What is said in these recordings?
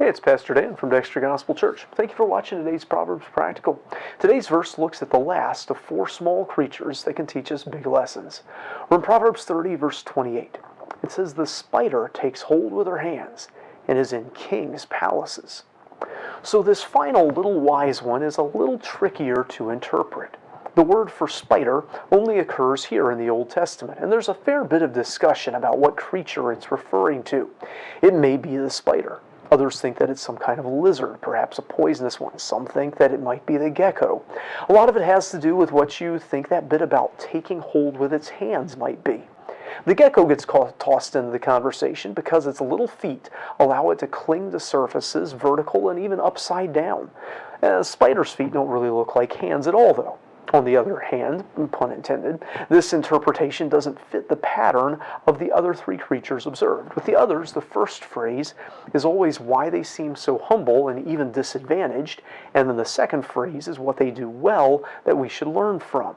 it's Pastor Dan from Dexter Gospel Church. Thank you for watching today's Proverbs Practical. Today's verse looks at the last of four small creatures that can teach us big lessons. We're in Proverbs 30, verse 28. It says, "The spider takes hold with her hands and is in kings' palaces." So this final little wise one is a little trickier to interpret. The word for spider only occurs here in the Old Testament, and there's a fair bit of discussion about what creature it's referring to. It may be the spider. Others think that it's some kind of lizard, perhaps a poisonous one. Some think that it might be the gecko. A lot of it has to do with what you think that bit about taking hold with its hands might be. The gecko gets tossed into the conversation because its little feet allow it to cling to surfaces, vertical and even upside down. A spider's feet don't really look like hands at all, though. On the other hand, pun intended, this interpretation doesn't fit the pattern of the other three creatures observed. With the others, the first phrase is always why they seem so humble and even disadvantaged, and then the second phrase is what they do well that we should learn from.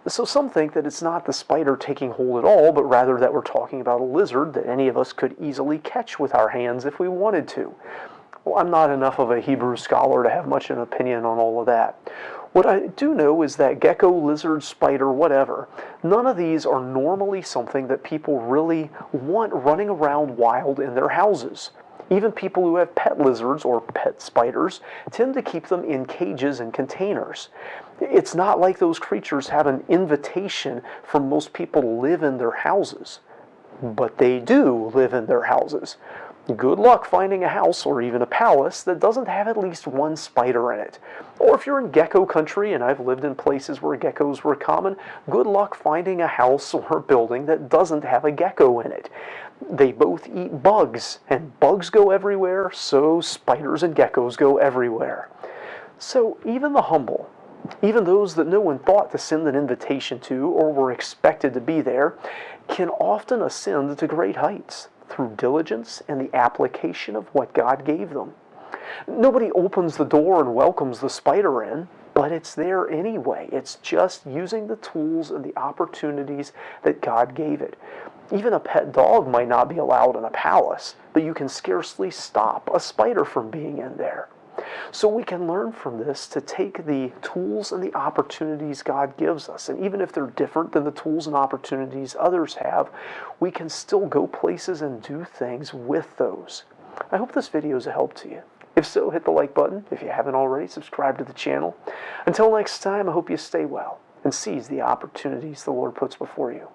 So some think that it's not the spider taking hold at all, but rather that we're talking about a lizard that any of us could easily catch with our hands if we wanted to. Well, I'm not enough of a Hebrew scholar to have much of an opinion on all of that. What I do know is that gecko, lizard, spider, whatever, none of these are normally something that people really want running around wild in their houses. Even people who have pet lizards or pet spiders tend to keep them in cages and containers. It's not like those creatures have an invitation for most people to live in their houses, but they do live in their houses. Good luck finding a house or even a palace that doesn't have at least one spider in it. Or if you're in gecko country, and I've lived in places where geckos were common, good luck finding a house or a building that doesn't have a gecko in it. They both eat bugs, and bugs go everywhere, so spiders and geckos go everywhere. So even the humble, even those that no one thought to send an invitation to or were expected to be there, can often ascend to great heights through diligence and the application of what God gave them. Nobody opens the door and welcomes the spider in, but it's there anyway. It's just using the tools and the opportunities that God gave it. Even a pet dog might not be allowed in a palace, but you can scarcely stop a spider from being in there. So we can learn from this to take the tools and the opportunities God gives us, and even if they're different than the tools and opportunities others have, we can still go places and do things with those. I hope this video is a help to you. If so, hit the like button. If you haven't already, subscribe to the channel. Until next time, I hope you stay well and seize the opportunities the Lord puts before you.